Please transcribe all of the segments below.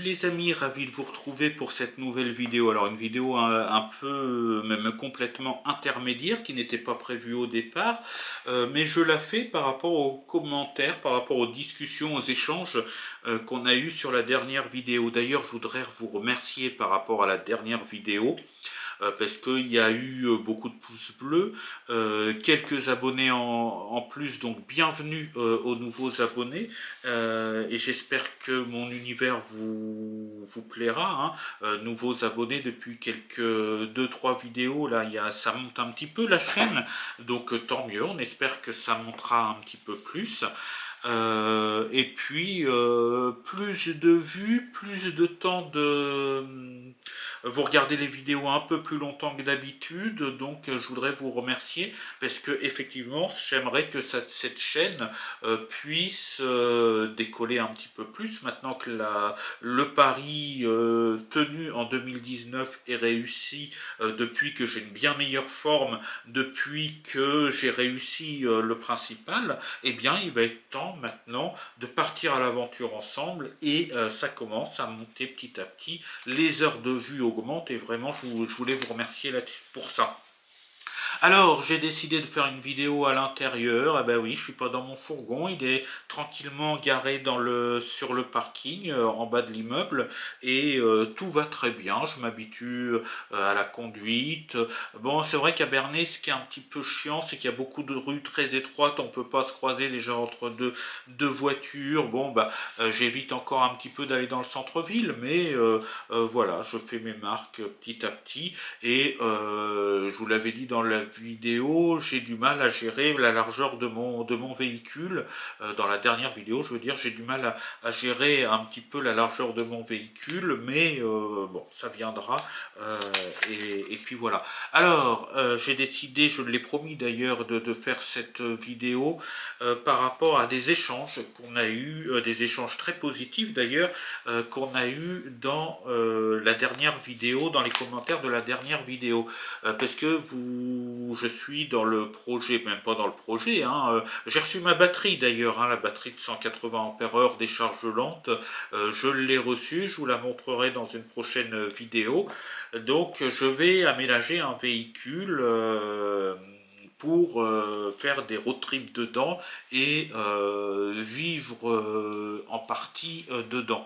Salut les amis, ravi de vous retrouver pour cette nouvelle vidéo. Alors une vidéo un peu, même complètement intermédiaire qui n'était pas prévue au départ, mais je la fais par rapport aux commentaires, par rapport aux discussions, aux échanges qu'on a eu sur la dernière vidéo. D'ailleurs, je voudrais vous remercier par rapport à la dernière vidéo. Parce qu'il y a eu beaucoup de pouces bleus, quelques abonnés en plus, donc bienvenue aux nouveaux abonnés, et j'espère que mon univers vous plaira, hein. Nouveaux abonnés depuis quelques 2-3 vidéos, là ça monte un petit peu la chaîne, donc tant mieux, on espère que ça montera un petit peu plus. Et puis plus de vues, plus de temps de... Vous regardez les vidéos un peu plus longtemps que d'habitude, donc je voudrais vous remercier parce que effectivement j'aimerais que cette chaîne puisse décoller un petit peu plus maintenant que le pari tenu en 2019 est réussi, depuis que j'ai une bien meilleure forme, depuis que j'ai réussi le principal. Eh bien il va être temps maintenant de partir à l'aventure ensemble et ça commence à monter petit à petit, les heures de vue augmentent et vraiment je voulais vous remercier là-dessus pour ça. Alors, j'ai décidé de faire une vidéo à l'intérieur. Eh ben oui, je suis pas dans mon fourgon, il est tranquillement garé sur le parking, en bas de l'immeuble, et tout va très bien. Je m'habitue à la conduite. Bon, c'est vrai qu'à Bernay, ce qui est un petit peu chiant, c'est qu'il y a beaucoup de rues très étroites, on peut pas se croiser déjà entre deux voitures. Bon, bah, j'évite encore un petit peu d'aller dans le centre-ville, mais voilà, je fais mes marques petit à petit, et je vous l'avais dit dans la vidéo, j'ai du mal à gérer la largeur de mon véhicule. Dans la dernière vidéo, je veux dire, j'ai du mal à gérer un petit peu la largeur de mon véhicule, mais bon, ça viendra. Et puis voilà. Alors, j'ai décidé, je l'ai promis d'ailleurs, de faire cette vidéo par rapport à des échanges qu'on a eu, des échanges très positifs d'ailleurs, qu'on a eu dans la dernière vidéo, dans les commentaires de la dernière vidéo. Parce que je suis dans le projet, même pas dans le projet, hein, j'ai reçu ma batterie d'ailleurs, hein, la batterie de 180 ampères-heure des charges lentes, je l'ai reçue, je vous la montrerai dans une prochaine vidéo. Donc je vais aménager un véhicule pour faire des road trips dedans et vivre en partie dedans.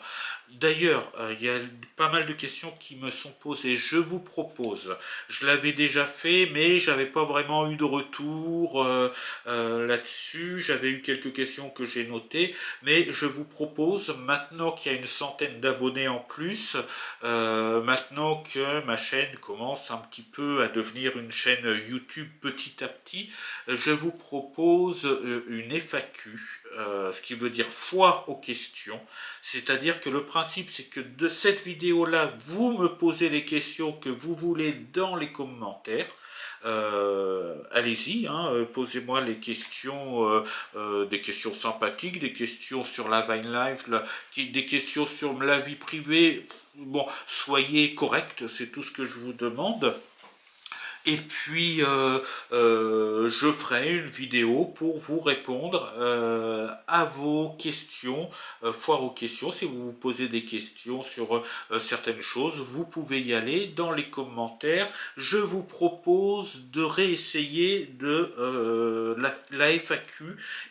D'ailleurs, il y a pas mal de questions qui me sont posées. Je vous propose, je l'avais déjà fait, mais j'avais pas vraiment eu de retour là-dessus. J'avais eu quelques questions que j'ai notées, mais je vous propose, maintenant qu'il y a une centaine d'abonnés en plus, maintenant que ma chaîne commence un petit peu à devenir une chaîne YouTube petit à petit, je vous propose une FAQ, ce qui veut dire foire aux questions. C'est-à-dire que le principe, c'est que de cette vidéo-là, vous me posez les questions que vous voulez dans les commentaires. Allez-y, hein, posez-moi les questions, des questions sympathiques, des questions sur la Vine Life, des questions sur la vie privée. Bon, soyez corrects, c'est tout ce que je vous demande. Et puis, je ferai une vidéo pour vous répondre à vos questions, foire aux questions. Si vous vous posez des questions sur certaines choses, vous pouvez y aller dans les commentaires. Je vous propose de réessayer la FAQ,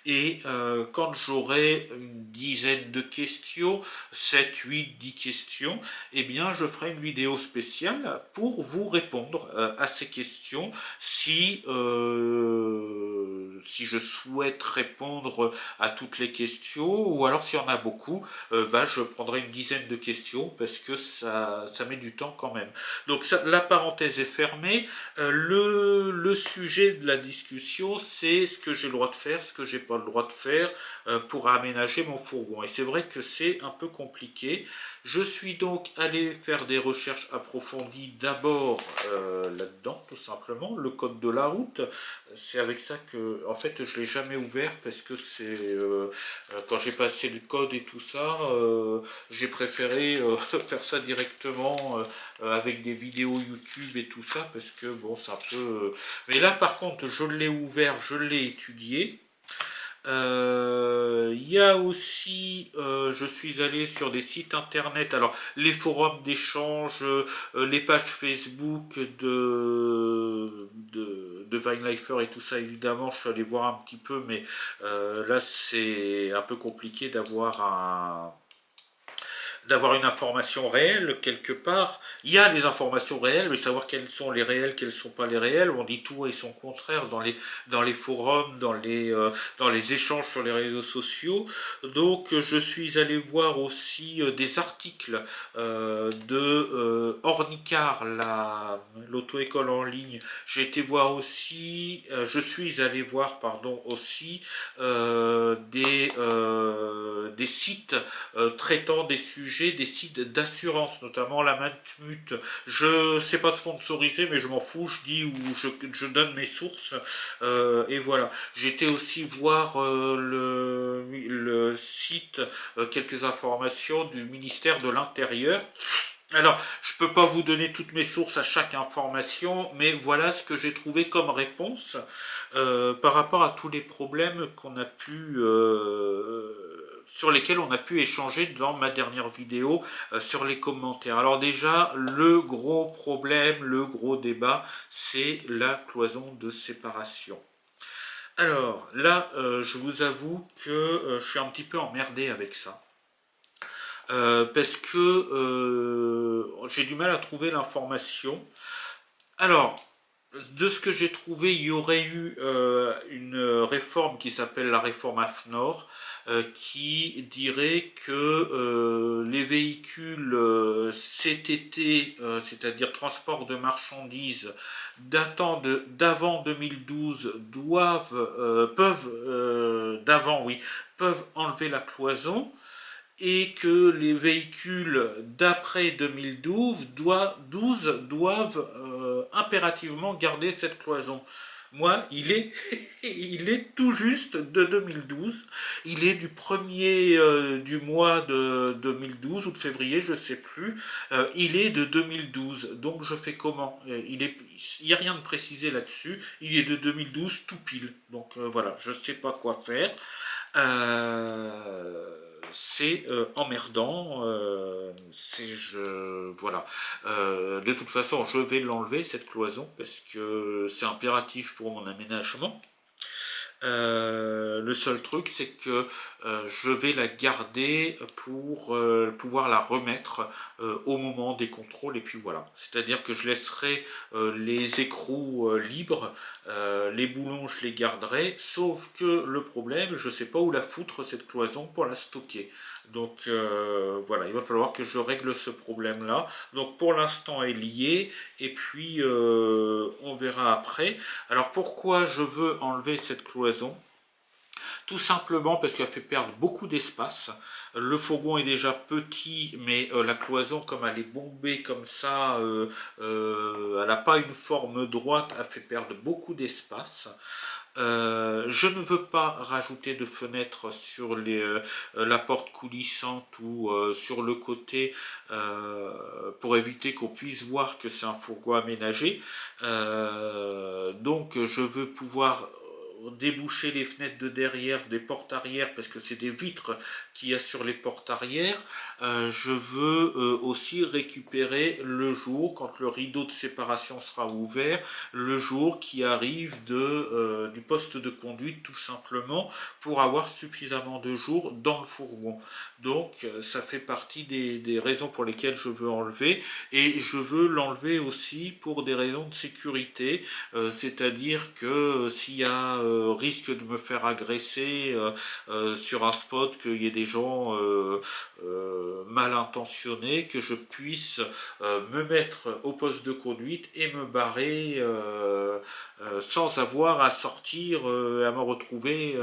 et quand j'aurai une dizaine de questions, 7, 8, 10 questions, eh bien, je ferai une vidéo spéciale pour vous répondre à ces questions. Si je souhaite répondre à toutes les questions, ou alors s'il y en a beaucoup, je prendrai une dizaine de questions parce que ça met du temps quand même. Donc la parenthèse est fermée. Le sujet de la discussion, c'est ce que j'ai le droit de faire, ce que j'ai pas le droit de faire pour aménager mon fourgon. Et c'est vrai que c'est un peu compliqué. Je suis donc allé faire des recherches approfondies d'abord là-dedans, tout simplement, le code de la route. C'est avec ça que, en fait, je l'ai jamais ouvert parce que c'est quand j'ai passé le code et tout ça, j'ai préféré faire ça directement avec des vidéos YouTube et tout ça parce que bon, c'est un peu. Mais là, par contre, je l'ai ouvert, je l'ai étudié. Il y a aussi, je suis allé sur des sites internet, alors les forums d'échange, les pages Facebook de Vinelifer et tout ça, évidemment, je suis allé voir un petit peu, mais là c'est un peu compliqué d'avoir une information réelle quelque part. Il y a les informations réelles, mais savoir quelles sont les réelles, quelles ne sont pas les réelles. On dit tout et son contraire dans les forums, dans les échanges sur les réseaux sociaux. Donc je suis allé voir aussi des articles de Ornicar, l'auto-école en ligne. J'ai été voir aussi, je suis allé voir, pardon, aussi des sites traitant des sujets, des sites d'assurance, notamment la Matmut. Je sais pas sponsorisé, mais je m'en fous, je dis où je donne mes sources. Et voilà. J'étais aussi voir le site, quelques informations du ministère de l'Intérieur. Alors, je ne peux pas vous donner toutes mes sources à chaque information, mais voilà ce que j'ai trouvé comme réponse par rapport à tous les problèmes qu'on a pu sur lesquels on a pu échanger dans ma dernière vidéo sur les commentaires. Alors déjà, le gros problème, le gros débat, c'est la cloison de séparation. Alors là, je vous avoue que je suis un petit peu emmerdé avec ça. Parce que j'ai du mal à trouver l'information. Alors, de ce que j'ai trouvé, il y aurait eu une réforme qui s'appelle la réforme AFNOR, qui dirait que les véhicules CTT, c'est-à-dire transport de marchandises, datant d'avant 2012 peuvent enlever la cloison, et que les véhicules d'après 2012 doivent impérativement garder cette cloison. Moi, il est tout juste de 2012. Il est du premier du mois de 2012 ou de février, je ne sais plus. Il est de 2012. Donc je fais comment? Il n'y a rien de précisé là-dessus. Il est de 2012 tout pile. Donc voilà, je ne sais pas quoi faire. C'est emmerdant. Voilà. De toute façon, je vais l'enlever cette cloison parce que c'est impératif pour mon aménagement. Le seul truc, c'est que je vais la garder pour pouvoir la remettre au moment des contrôles, et puis voilà. C'est-à-dire que je laisserai les écrous libres, les boulons je les garderai, sauf que le problème, je ne sais pas où la foutre cette cloison pour la stocker. Donc voilà, il va falloir que je règle ce problème-là. Donc pour l'instant, elle y est, et puis on verra après. Alors pourquoi je veux enlever cette cloison? Tout simplement parce qu'elle fait perdre beaucoup d'espace. Le fourgon est déjà petit, mais la cloison, comme elle est bombée comme ça, elle n'a pas une forme droite, elle fait perdre beaucoup d'espace. Je ne veux pas rajouter de fenêtres sur la porte coulissante ou sur le côté pour éviter qu'on puisse voir que c'est un fourgon aménagé. Donc je veux pouvoir déboucher les fenêtres de derrière des portes arrière parce que c'est des vitres qu'il y a sur les portes arrière. Je veux aussi récupérer le jour, quand le rideau de séparation sera ouvert, le jour qui arrive du poste de conduite, tout simplement, pour avoir suffisamment de jours dans le fourgon. Donc ça fait partie des raisons pour lesquelles je veux enlever, et je veux l'enlever aussi pour des raisons de sécurité, c'est-à-dire que s'il y a risque de me faire agresser sur un spot, qu'il y ait des gens mal intentionnés, que je puisse me mettre au poste de conduite et me barrer sans avoir à sortir et à me retrouver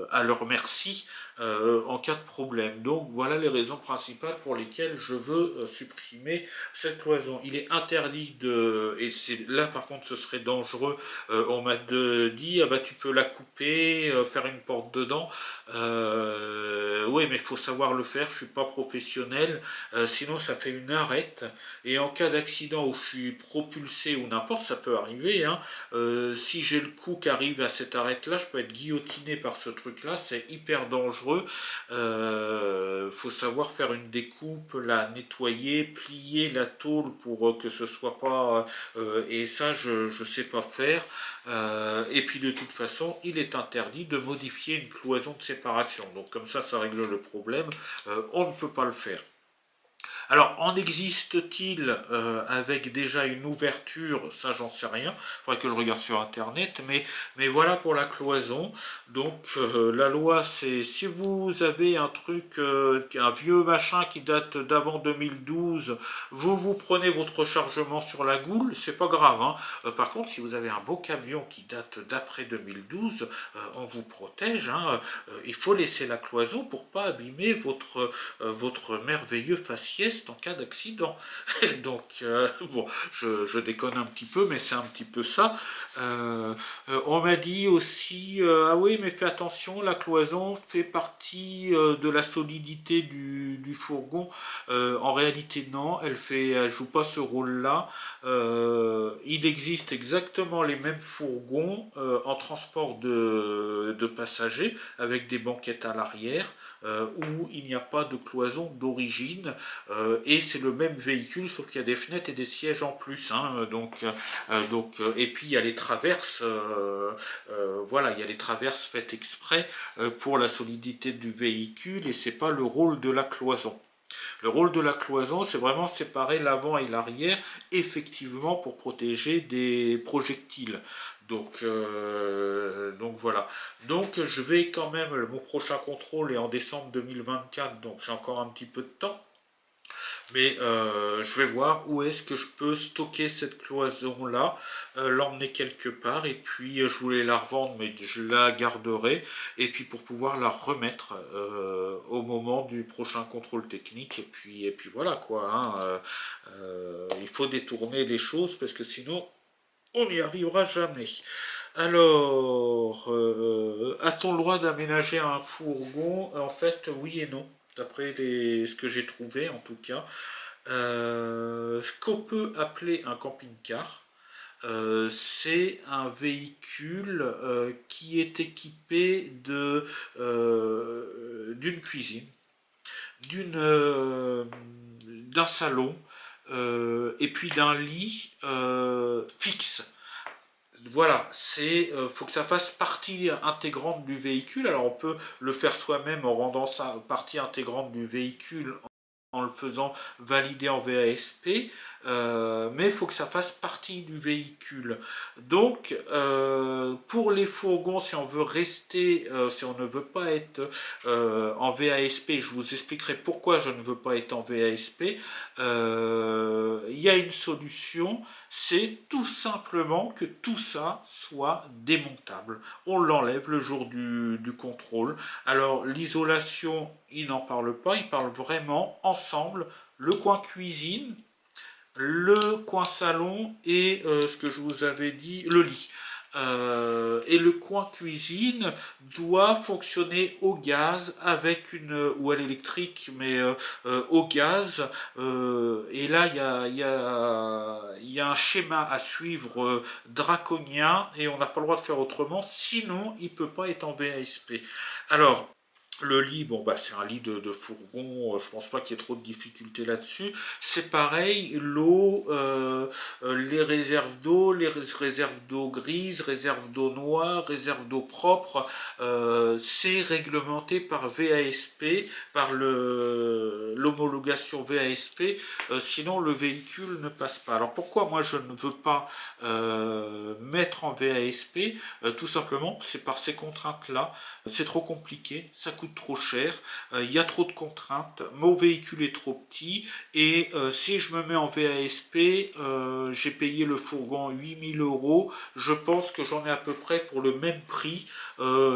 à leur merci en cas de problème. Donc voilà les raisons principales pour lesquelles je veux supprimer cette cloison. Il est interdit et c'est là par contre ce serait dangereux, on m'a dit, ah bah tu peux la couper, faire une porte dedans. Oui, mais il faut savoir le faire, je suis pas professionnel, sinon ça fait une arête. Et en cas d'accident où je suis propulsé ou n'importe, ça peut arriver, hein, si j'ai le coup qui arrive à cette arête-là, je peux être guillotiné par ce truc-là, c'est hyper dangereux. Faut savoir faire une découpe, la nettoyer, plier la tôle pour que ce soit pas... et ça, je sais pas faire. Et puis de toute façon, il est interdit de modifier une cloison de séparation. Donc comme ça règle le problème. On ne peut pas le faire. Alors, en existe-t-il avec déjà une ouverture? Ça, j'en sais rien. Il faudrait que je regarde sur Internet. Mais voilà pour la cloison. Donc, la loi, c'est si vous avez un truc, un vieux machin qui date d'avant 2012, vous prenez votre rechargement sur la goule, c'est pas grave. Hein. Par contre, si vous avez un beau camion qui date d'après 2012, on vous protège. Hein. Il faut laisser la cloison pour pas abîmer votre merveilleux faciès en cas d'accident. Donc, bon, je déconne un petit peu, mais c'est un petit peu ça. On m'a dit aussi, ah oui, mais fais attention, la cloison fait partie de la solidité du fourgon. En réalité, non, elle joue pas ce rôle-là. Il existe exactement les mêmes fourgons en transport de passagers, avec des banquettes à l'arrière, où il n'y a pas de cloison d'origine. Et c'est le même véhicule, sauf qu'il y a des fenêtres et des sièges en plus. Hein, et puis il y a les traverses, voilà, il y a les traverses faites exprès pour la solidité du véhicule, et c'est pas le rôle de la cloison. Le rôle de la cloison, c'est vraiment séparer l'avant et l'arrière, effectivement pour protéger des projectiles. Donc voilà. Donc je vais quand même, mon prochain contrôle est en décembre 2024, donc j'ai encore un petit peu de temps. Mais je vais voir où est-ce que je peux stocker cette cloison-là, l'emmener quelque part, et puis je voulais la revendre, mais je la garderai, et puis pour pouvoir la remettre au moment du prochain contrôle technique, et puis voilà quoi. Hein, il faut détourner les choses, parce que sinon, on n'y arrivera jamais. Alors, a-t-on le droit d'aménager un fourgon? En fait, oui et non, d'après ce que j'ai trouvé en tout cas. Ce qu'on peut appeler un camping-car, c'est un véhicule qui est équipé d'une cuisine, d'un salon, et puis d'un lit fixe. Voilà, faut que ça fasse partie intégrante du véhicule. Alors on peut le faire soi-même en rendant ça partie intégrante du véhicule en le faisant valider en VASP, mais il faut que ça fasse partie du véhicule. Donc, pour les fourgons, si on veut rester, si on ne veut pas être en VASP, je vous expliquerai pourquoi je ne veux pas être en VASP, il y a une solution, c'est tout simplement que tout ça soit démontable. On l'enlève le jour du contrôle. Alors, l'isolation, il n'en parle pas, il parle vraiment ensemble, le coin cuisine, le coin salon et ce que je vous avais dit, le lit. Et le coin cuisine doit fonctionner au gaz ou à l'électrique, mais au gaz. Et là, il y a un schéma à suivre draconien, et on n'a pas le droit de faire autrement, sinon il ne peut pas être en VASP. Alors, le lit, bon bah c'est un lit de fourgon, je pense pas qu'il y ait trop de difficultés là-dessus. C'est pareil, l'eau, les réserves d'eau grises, réserves d'eau noire, réserves d'eau propre, c'est réglementé par VASP, par l'homologation VASP, sinon le véhicule ne passe pas. Alors pourquoi moi je ne veux pas mettre en VASP? Tout simplement, c'est par ces contraintes-là, c'est trop compliqué, ça coûte trop cher, il y a trop de contraintes, mon véhicule est trop petit, et si je me mets en VASP, j'ai payé le fourgon 8000 €. Je pense que j'en ai à peu près pour le même prix,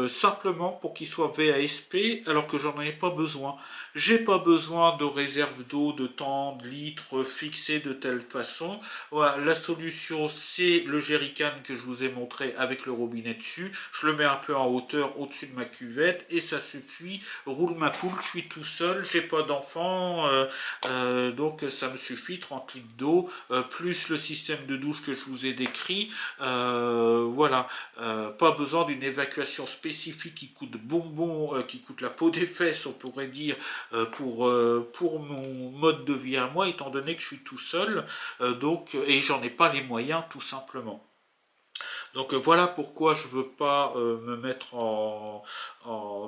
simplement pour qu'il soit VASP, alors que j'en ai pas besoin. J'ai pas besoin de réserve d'eau de tant de litres fixée de telle façon. Voilà, la solution, c'est le jerrycan que je vous ai montré avec le robinet dessus. Je le mets un peu en hauteur au-dessus de ma cuvette et ça suffit. Roule ma poule, je suis tout seul, j'ai pas d'enfant, donc ça me suffit. 30 litres d'eau, plus le système de douche que je vous ai décrit. Voilà, pas besoin d'une évacuation spécifique qui coûte bonbon, qui coûte la peau des fesses, on pourrait dire, pour mon mode de vie à moi, étant donné que je suis tout seul, et j'en ai pas les moyens tout simplement. Donc voilà pourquoi je veux pas me mettre en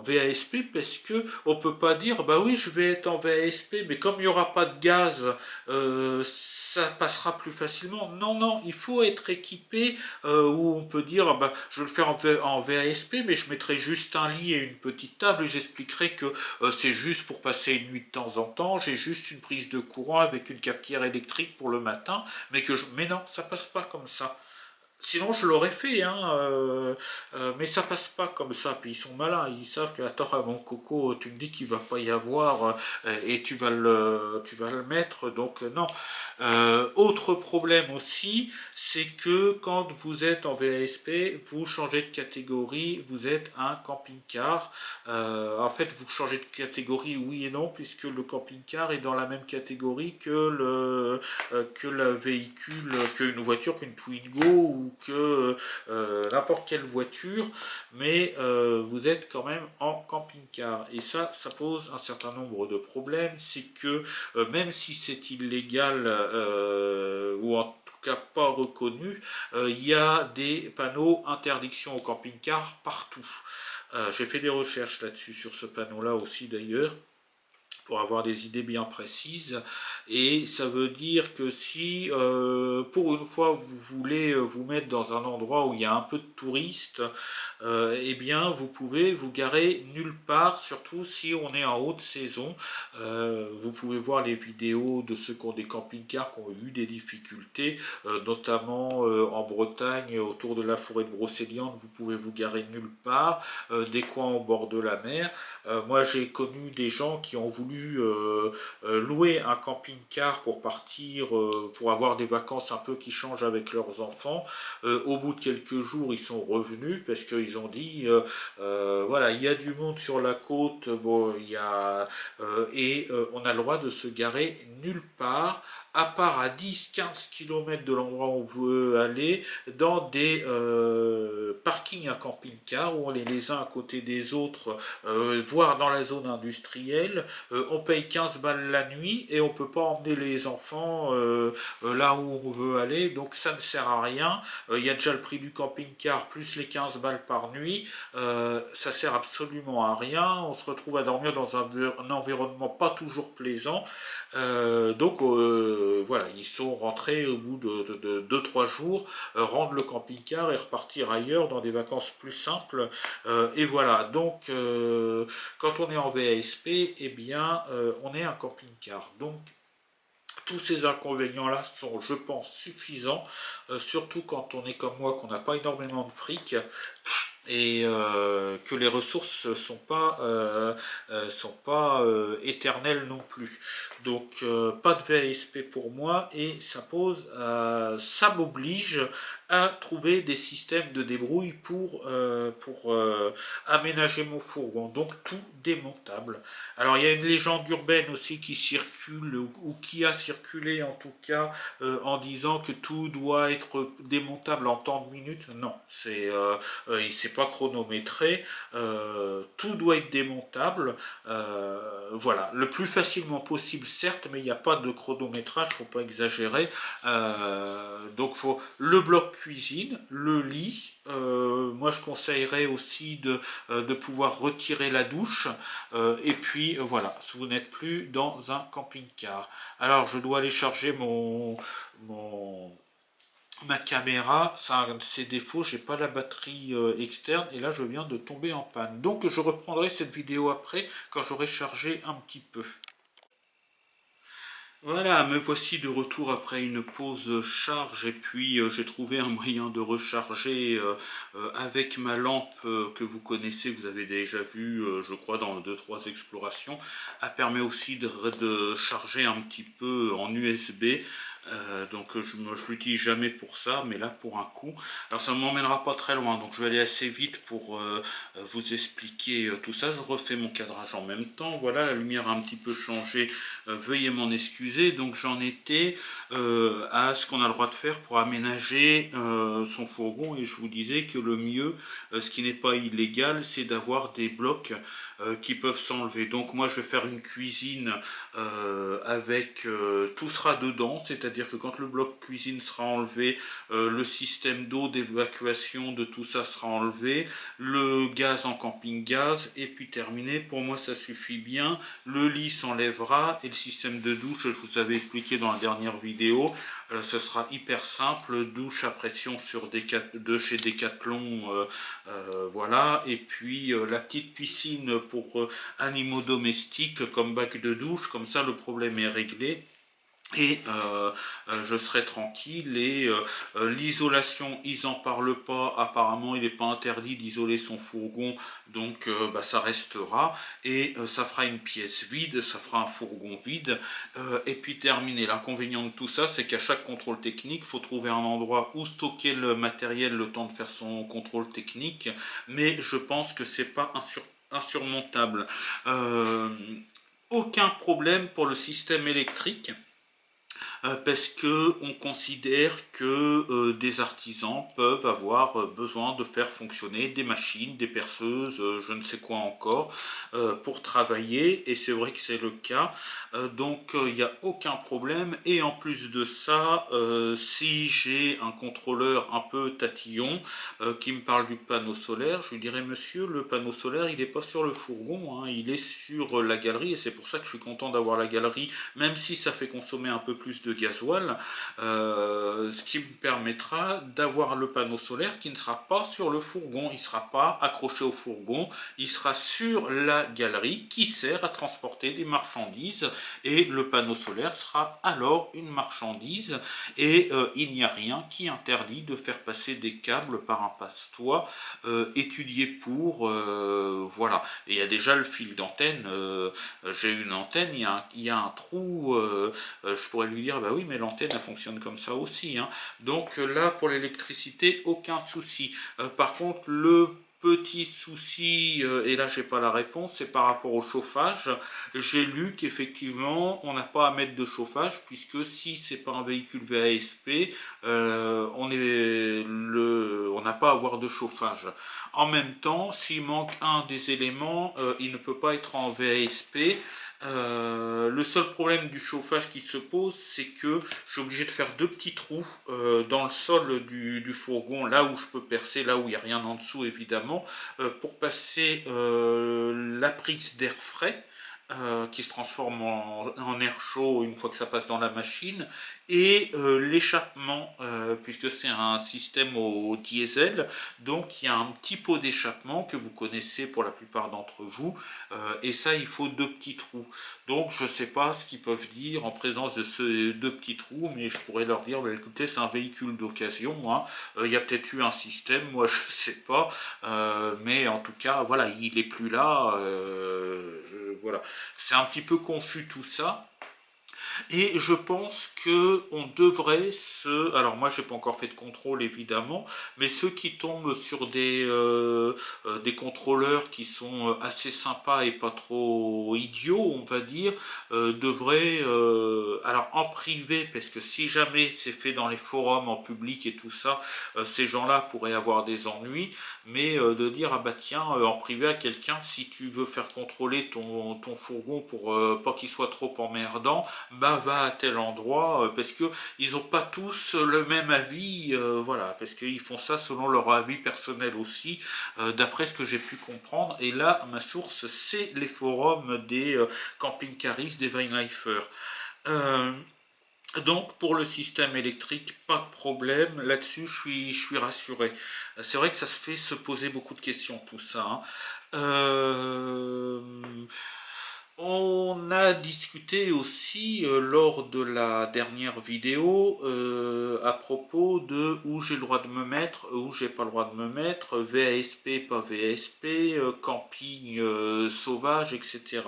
VASP, parce que on peut pas dire bah oui je vais être en VASP, mais comme il n'y aura pas de gaz, ça passera plus facilement. Non, non, il faut être équipé, où on peut dire bah, je vais le faire en VASP, mais je mettrai juste un lit et une petite table, et j'expliquerai que c'est juste pour passer une nuit de temps en temps, j'ai juste une prise de courant avec une cafetière électrique pour le matin, mais non, ça passe pas comme ça. Sinon, je l'aurais fait, hein, mais ça passe pas comme ça. Puis ils sont malins, ils savent que, attends, mon coco, tu me dis qu'il va pas y avoir, et tu vas le mettre, donc non. Autre problème aussi, c'est que quand vous êtes en VASP, vous changez de catégorie, vous êtes un camping-car. En fait, vous changez de catégorie, oui et non, puisque le camping-car est dans la même catégorie que le véhicule, qu'une voiture, qu'une Twingo ou que n'importe quelle voiture, mais vous êtes quand même en camping-car. Et ça pose un certain nombre de problèmes. C'est que même si c'est illégal, ou en tout cas pas reconnu, il y a des panneaux interdiction au camping-car partout. J'ai fait des recherches là-dessus, sur ce panneau-là aussi d'ailleurs, pour avoir des idées bien précises, et ça veut dire que si pour une fois vous voulez vous mettre dans un endroit où il y a un peu de touristes, eh bien vous pouvez vous garer nulle part, surtout si on est en haute saison. Vous pouvez voir les vidéos de ceux qui ont des camping-cars qui ont eu des difficultés, notamment en Bretagne, autour de la forêt de Brocéliande, vous pouvez vous garer nulle part, des coins au bord de la mer. Moi j'ai connu des gens qui ont voulu louer un camping-car pour partir, pour avoir des vacances un peu qui changent avec leurs enfants. Au bout de quelques jours, ils sont revenus parce qu'ils ont dit voilà, il y a du monde sur la côte, bon, on a le droit de se garer nulle part, à part à 10-15 km de l'endroit où on veut aller, dans des parkings à camping-car, où on est les uns à côté des autres, voire dans la zone industrielle. On paye 15 balles la nuit et on peut pas emmener les enfants là où on veut aller, donc ça ne sert à rien. Il y a déjà le prix du camping-car plus les 15 balles par nuit, ça sert absolument à rien. On se retrouve à dormir dans un environnement pas toujours plaisant. Voilà, ils sont rentrés au bout de 2-3 jours, rendre le camping-car et repartir ailleurs dans des vacances plus simples. Et voilà, donc quand on est en VASP, eh bien on est un camping-car. Donc tous ces inconvénients-là sont, je pense, suffisants, surtout quand on est comme moi, qu'on n'a pas énormément de fric, et que les ressources ne sont pas éternelles non plus. Donc pas de VASP pour moi, et ça m'oblige à trouver des systèmes de débrouille pour aménager mon fourgon. Donc tout démontable. Alors il y a une légende urbaine aussi qui circule, ou qui a circulé en tout cas, en disant que tout doit être démontable en tant de minutes. Non, c'est pas chronométré, tout doit être démontable, voilà, le plus facilement possible certes, mais il n'y a pas de chronométrage, faut pas exagérer. Donc faut le bloc cuisine, le lit, moi je conseillerais aussi de pouvoir retirer la douche, et puis voilà, vous n'êtes plus dans un camping-car. Alors je dois aller charger ma caméra, ça a un de ses défauts, j'ai pas la batterie externe, et là je viens de tomber en panne. Donc je reprendrai cette vidéo après, quand j'aurai chargé un petit peu. Voilà, me voici de retour après une pause charge et puis j'ai trouvé un moyen de recharger avec ma lampe que vous connaissez, vous avez déjà vu je crois dans deux trois explorations. Elle permet aussi de charger un petit peu en USB. Donc je l'utilise jamais pour ça, mais là pour un coup. Alors ça ne m'emmènera pas très loin, donc je vais aller assez vite pour vous expliquer tout ça. Je refais mon cadrage en même temps. Voilà, la lumière a un petit peu changé, veuillez m'en excuser. Donc j'en étais à ce qu'on a le droit de faire pour aménager son fourgon, et je vous disais que le mieux, ce qui n'est pas illégal, c'est d'avoir des blocs qui peuvent s'enlever. Donc moi je vais faire une cuisine avec tout sera dedans, c'est-à-dire que quand le bloc cuisine sera enlevé, le système d'eau, d'évacuation de tout ça sera enlevé, le gaz en camping-gaz, et puis terminé. Pour moi ça suffit bien. Le lit s'enlèvera et le système de douche, je vous avais expliqué dans la dernière vidéo, ce sera hyper simple, douche à pression de chez Decathlon, voilà, et puis la petite piscine pour animaux domestiques comme bac de douche, comme ça le problème est réglé. Et je serai tranquille. Et l'isolation, ils en parlent pas, apparemment il n'est pas interdit d'isoler son fourgon, donc bah, ça restera, et ça fera une pièce vide, ça fera un fourgon vide, et puis terminé. L'inconvénient de tout ça, c'est qu'à chaque contrôle technique, il faut trouver un endroit où stocker le matériel le temps de faire son contrôle technique, mais je pense que c'est pas insurmontable. Aucun problème pour le système électrique, parce que on considère que des artisans peuvent avoir besoin de faire fonctionner des machines, des perceuses, je ne sais quoi encore, pour travailler, et c'est vrai que c'est le cas. Donc il n'y a aucun problème, et en plus de ça, si j'ai un contrôleur un peu tatillon qui me parle du panneau solaire, je lui dirais: monsieur, le panneau solaire il n'est pas sur le fourgon, hein, il est sur la galerie, et c'est pour ça que je suis content d'avoir la galerie, même si ça fait consommer un peu plus de gasoil, ce qui me permettra d'avoir le panneau solaire qui ne sera pas sur le fourgon, il ne sera pas accroché au fourgon, il sera sur la galerie qui sert à transporter des marchandises, et le panneau solaire sera alors une marchandise, et il n'y a rien qui interdit de faire passer des câbles par un passe-toit étudié pour, voilà. Et il y a déjà le fil d'antenne, j'ai une antenne, il y a un trou, je pourrais lui dire: bah oui, mais l'antenne elle fonctionne comme ça aussi, hein. Donc là pour l'électricité, aucun souci. Par contre le petit souci, et là j'ai pas la réponse, c'est par rapport au chauffage. J'ai lu qu'effectivement on n'a pas à mettre de chauffage, puisque si c'est pas un véhicule VASP, on n'a pas à avoir de chauffage. En même temps, s'il manque un des éléments, il ne peut pas être en VASP. Le seul problème du chauffage qui se pose, c'est que je suis obligé de faire deux petits trous dans le sol du fourgon, là où je peux percer, là où il n'y a rien en dessous évidemment, pour passer la prise d'air frais, qui se transforme en air chaud une fois que ça passe dans la machine, et l'échappement, puisque c'est un système au diesel, donc il y a un petit pot d'échappement que vous connaissez pour la plupart d'entre vous, et ça il faut deux petits trous. Donc je ne sais pas ce qu'ils peuvent dire en présence de ces deux petits trous, mais je pourrais leur dire: bah, écoutez, c'est un véhicule d'occasion, hein. Il y a peut-être eu un système, moi je ne sais pas, mais en tout cas voilà, il n'est plus là, voilà. C'est un petit peu confus tout ça. Et je pense que on devrait alors moi j'ai pas encore fait de contrôle évidemment, mais ceux qui tombent sur des contrôleurs qui sont assez sympas et pas trop idiots, on va dire, devraient, alors en privé, parce que si jamais c'est fait dans les forums en public et tout ça, ces gens-là pourraient avoir des ennuis, mais de dire: ah bah tiens, en privé à quelqu'un, si tu veux faire contrôler ton fourgon pour pas qu'il soit trop emmerdant, bah va à tel endroit, parce que ils n'ont pas tous le même avis, voilà, parce qu'ils font ça selon leur avis personnel aussi, d'après ce que j'ai pu comprendre. Et là ma source c'est les forums des camping-caristes, des Weinleifers. Donc pour le système électrique, pas de problème, là-dessus je suis rassuré. C'est vrai que ça se fait se poser beaucoup de questions tout ça, hein. On a discuté aussi lors de la dernière vidéo à propos de où j'ai le droit de me mettre, où j'ai pas le droit de me mettre, VASP, pas VASP, camping sauvage, etc.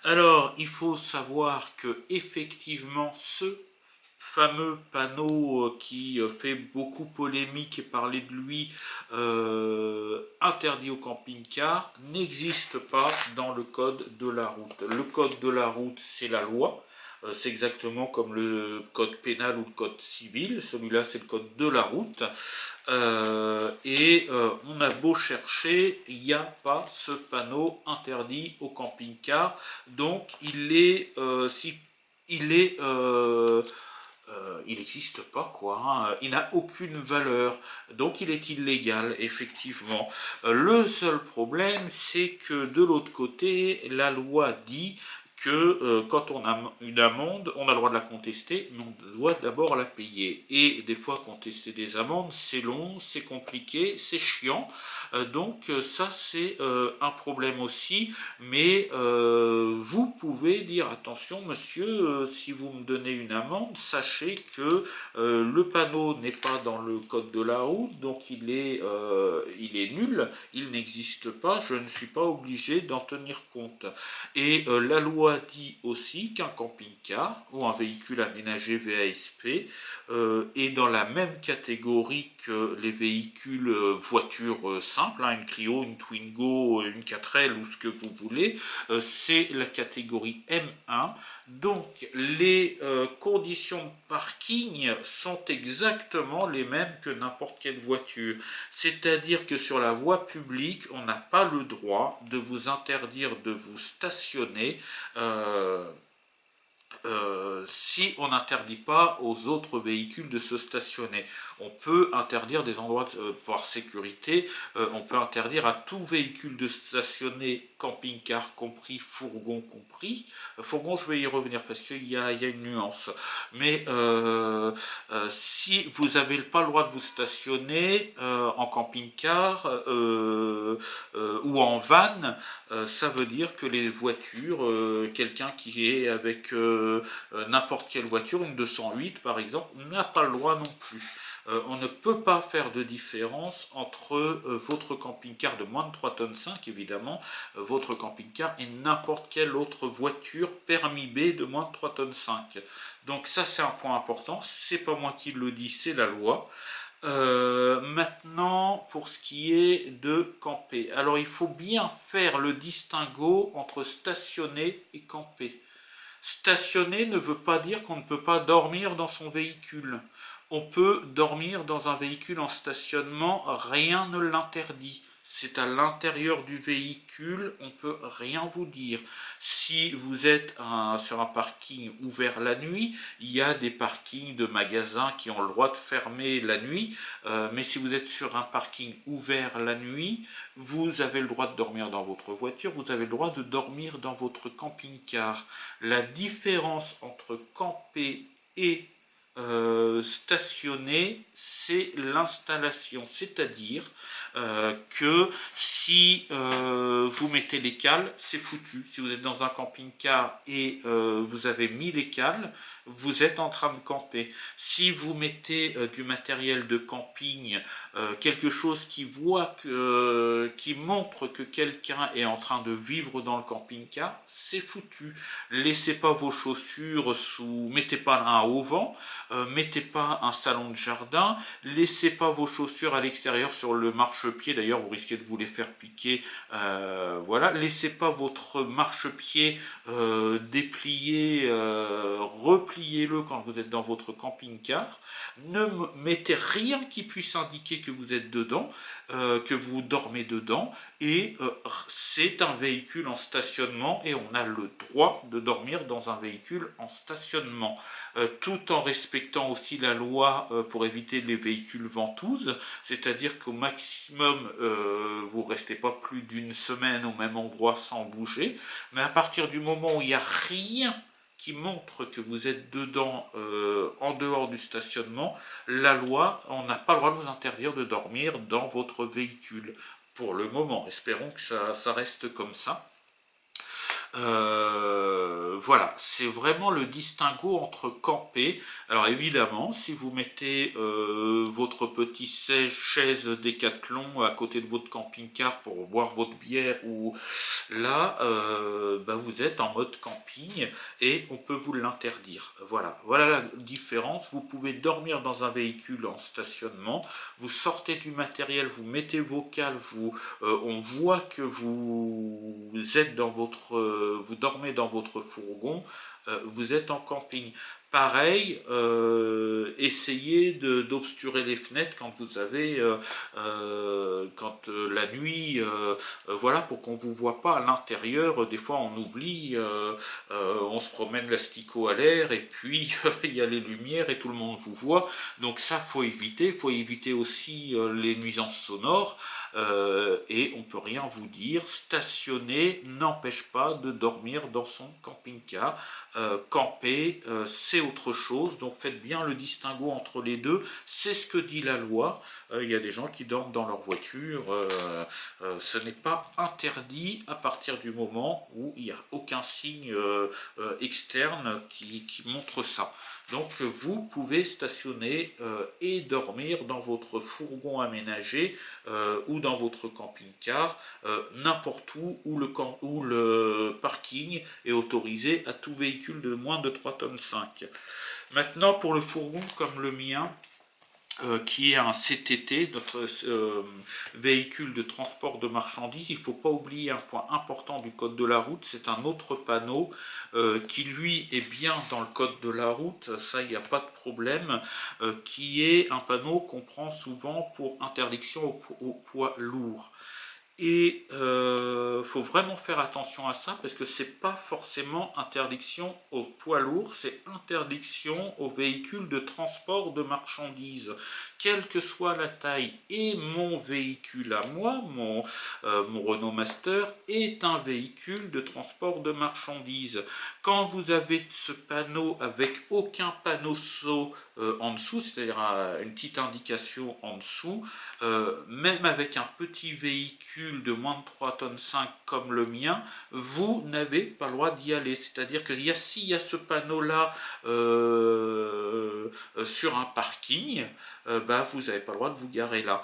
Alors, il faut savoir que effectivement, ce fameux panneau qui fait beaucoup polémique et parler de lui, interdit au camping-car, n'existe pas dans le code de la route. Le code de la route, c'est la loi. C'est exactement comme le code pénal ou le code civil. Celui-là, c'est le code de la route. On a beau chercher, il n'y a pas ce panneau interdit au camping-car. Donc, il n'existe pas, quoi, hein. Il n'a aucune valeur, donc il est illégal, effectivement. Le seul problème, c'est que de l'autre côté, la loi dit que quand on a une amende, on a le droit de la contester, mais on doit d'abord la payer. Et des fois, contester des amendes, c'est long, c'est compliqué, c'est chiant. Donc ça, c'est un problème aussi. Mais vous pouvez dire, attention monsieur, si vous me donnez une amende, sachez que le panneau n'est pas dans le code de la route, donc il est nul, il n'existe pas, je ne suis pas obligé d'en tenir compte. Et la loi dit aussi qu'un camping-car ou un véhicule aménagé VASP est dans la même catégorie que les véhicules voitures simples, hein, une Clio, une Twingo, une 4L ou ce que vous voulez, c'est la catégorie M1. Donc les conditions de parking sont exactement les mêmes que n'importe quelle voiture. C'est-à-dire que sur la voie publique, on n'a pas le droit de vous interdire de vous stationner si on n'interdit pas aux autres véhicules de se stationner. On peut interdire des endroits par sécurité, on peut interdire à tout véhicule de stationner, camping-car compris, fourgon compris. Fourgon, je vais y revenir parce qu'il y a une nuance. Mais si vous n'avez pas le droit de vous stationner en camping-car ou en van, ça veut dire que les voitures, quelqu'un qui est avec n'importe quelle voiture, une 208 par exemple, n'a pas le droit non plus. On ne peut pas faire de différence entre votre camping-car de moins de 3 tonnes 5, évidemment, votre camping-car et n'importe quelle autre voiture permis B de moins de 3 tonnes 5. Donc ça c'est un point important, c'est pas moi qui le dis, c'est la loi. Maintenant, pour ce qui est de camper, alors il faut bien faire le distinguo entre stationner et camper. Stationner ne veut pas dire qu'on ne peut pas dormir dans son véhicule. On peut dormir dans un véhicule en stationnement, rien ne l'interdit. C'est à l'intérieur du véhicule, on ne peut rien vous dire. Si vous êtes sur un parking ouvert la nuit, il y a des parkings de magasins qui ont le droit de fermer la nuit, mais si vous êtes sur un parking ouvert la nuit, vous avez le droit de dormir dans votre voiture, vous avez le droit de dormir dans votre camping-car. La différence entre camper et stationner, c'est l'installation, c'est-à-dire que si vous mettez les cales, c'est foutu. Si vous êtes dans un camping-car et vous avez mis les cales, vous êtes en train de camper. Si vous mettez du matériel de camping, quelque chose qui montre que quelqu'un est en train de vivre dans le camping-car, c'est foutu. Laissez pas vos chaussures mettez pas un auvent, mettez pas un salon de jardin, laissez pas vos chaussures à l'extérieur sur le marchepied, d'ailleurs vous risquez de vous les faire piquer, voilà, laissez pas votre marchepied déplié, repliez-le quand vous êtes dans votre camping-car, ne mettez rien qui puisse indiquer que vous êtes dedans, que vous dormez dedans, et c'est un véhicule en stationnement et on a le droit de dormir dans un véhicule en stationnement, tout en respectant aussi la loi pour éviter les véhicules ventouses, c'est-à-dire qu'au maximum vous ne restez pas plus d'une semaine au même endroit sans bouger, mais à partir du moment où il n'y a rien qui montre que vous êtes dedans en dehors du stationnement, la loi, on n'a pas le droit de vous interdire de dormir dans votre véhicule. Pour le moment, espérons que ça reste comme ça. Voilà, c'est vraiment le distinguo entre camper. Alors évidemment, si vous mettez votre petit chaise Décathlon à côté de votre camping-car pour boire votre bière, ou là, bah, vous êtes en mode camping et on peut vous l'interdire. Voilà, voilà la différence. Vous pouvez dormir dans un véhicule en stationnement, vous sortez du matériel, vous mettez vos cales, on voit que vous êtes dans votre, vous dormez dans votre fourgon, vous êtes en camping. Pareil, essayez d'obturer les fenêtres quand vous avez, la nuit, voilà, pour qu'on ne vous voit pas à l'intérieur. Des fois on oublie, on se promène l'asticot à l'air et puis il y a les lumières et tout le monde vous voit. Donc ça, faut éviter. Faut éviter aussi les nuisances sonores. Et on peut rien vous dire. Stationner n'empêche pas de dormir dans son camping-car. Camper, c'est autre chose. Donc faites bien le distinguo entre les deux. C'est ce que dit la loi. Il y a des gens qui dorment dans leur voiture. Ce n'est pas interdit à partir du moment où il n'y a aucun signe externe qui montre ça. Donc vous pouvez stationner et dormir dans votre fourgon aménagé ou dans votre camping-car, n'importe où le parking est autorisé à tout véhicule de moins de 3,5 tonnes. Maintenant, pour le fourgon comme le mien, qui est un CTT, notre véhicule de transport de marchandises, il ne faut pas oublier un point important du code de la route, c'est un autre panneau qui lui est bien dans le code de la route, ça il n'y a pas de problème, qui est un panneau qu'on prend souvent pour interdiction au poids lourd. Et faut vraiment faire attention à ça parce que c'est pas forcément interdiction aux poids lourds, c'est interdiction aux véhicules de transport de marchandises, quelle que soit la taille. Et mon véhicule à moi, mon Renault Master, est un véhicule de transport de marchandises. Quand vous avez ce panneau avec aucun panneau saut en dessous, c'est-à-dire une petite indication en dessous, même avec un petit véhicule de moins de 3,5 tonnes comme le mien, vous n'avez pas le droit d'y aller. C'est-à-dire que s'il y a ce panneau-là sur un parking, bah, vous n'avez pas le droit de vous garer là.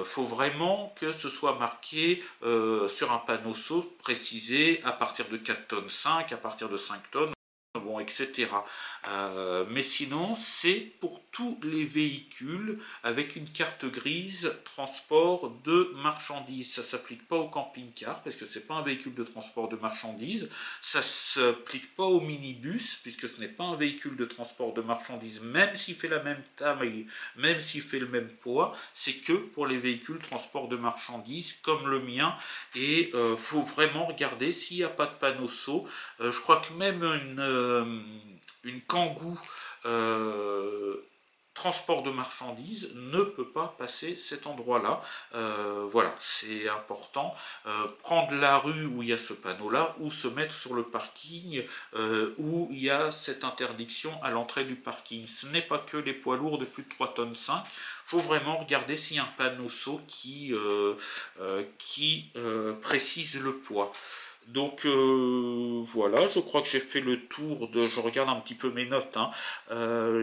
Faut vraiment que ce soit marqué sur un panneau saut précisé à partir de 4,5 tonnes, à partir de 5 tonnes. Bon, etc. Mais sinon, c'est pour tous les véhicules avec une carte grise transport de marchandises. Ça ne s'applique pas au camping-car parce que ce n'est pas un véhicule de transport de marchandises. Ça ne s'applique pas au minibus puisque ce n'est pas un véhicule de transport de marchandises, même s'il fait la même taille, même s'il fait le même poids. C'est que pour les véhicules transport de marchandises comme le mien. Et faut vraiment regarder s'il n'y a pas de panneau saut. Je crois que même une Kangoo transport de marchandises ne peut pas passer cet endroit-là. Voilà, c'est important. Prendre la rue où il y a ce panneau-là ou se mettre sur le parking où il y a cette interdiction à l'entrée du parking. Ce n'est pas que les poids lourds de plus de 3,5 tonnes. Il faut vraiment regarder s'il y a un panneau saut qui précise le poids. Donc voilà, je crois que j'ai fait le tour de... Je regarde un petit peu mes notes. Hein.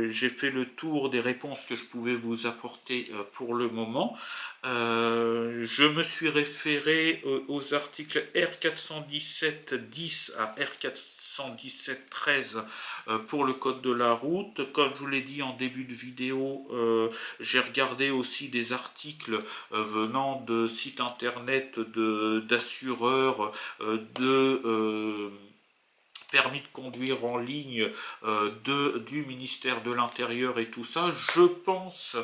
J'ai fait le tour des réponses que je pouvais vous apporter pour le moment. Je me suis référé aux articles R417-10 à R417-13 pour le code de la route. Comme je vous l'ai dit en début de vidéo, j'ai regardé aussi des articles venant de sites internet d'assureurs, permis de conduire en ligne du ministère de l'Intérieur et tout ça. Je pense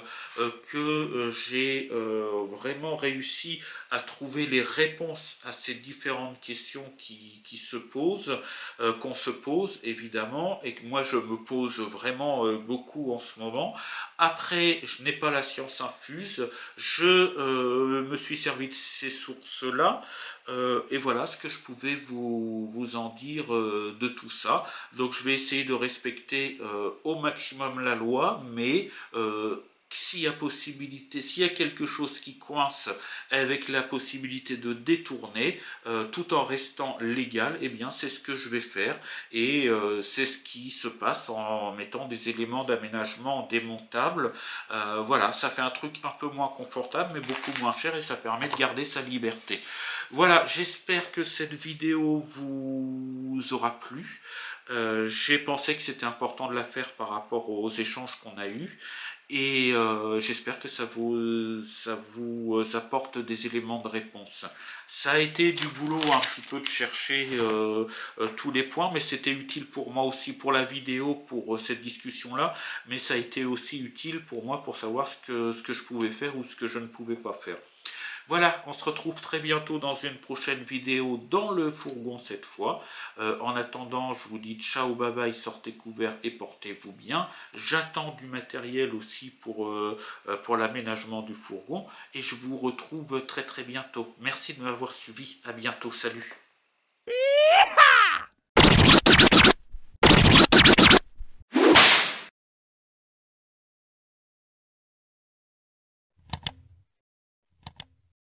que j'ai vraiment réussi à trouver les réponses à ces différentes questions qui se posent, qu'on se pose évidemment, et que moi je me pose vraiment beaucoup en ce moment. Après, je n'ai pas la science infuse, je me suis servi de ces sources-là, et voilà ce que je pouvais vous en dire de tout ça. Donc je vais essayer de respecter au maximum la loi, mais s'il y a possibilité, s'il y a quelque chose qui coince avec la possibilité de détourner, tout en restant légal, eh bien c'est ce que je vais faire, et c'est ce qui se passe en mettant des éléments d'aménagement démontables. Voilà, ça fait un truc un peu moins confortable, mais beaucoup moins cher, et ça permet de garder sa liberté. Voilà, j'espère que cette vidéo vous aura plu. J'ai pensé que c'était important de la faire par rapport aux échanges qu'on a eus, et j'espère que ça vous apporte des éléments de réponse. Ça a été du boulot un petit peu de chercher tous les points, mais c'était utile pour moi aussi pour la vidéo, pour cette discussion-là, mais ça a été aussi utile pour moi pour savoir ce que je pouvais faire ou ce que je ne pouvais pas faire. Voilà, on se retrouve très bientôt dans une prochaine vidéo dans le fourgon cette fois. En attendant, je vous dis ciao, bye bye, sortez couverts et portez-vous bien. J'attends du matériel aussi pour l'aménagement du fourgon, et je vous retrouve très très bientôt. Merci de m'avoir suivi, à bientôt, salut.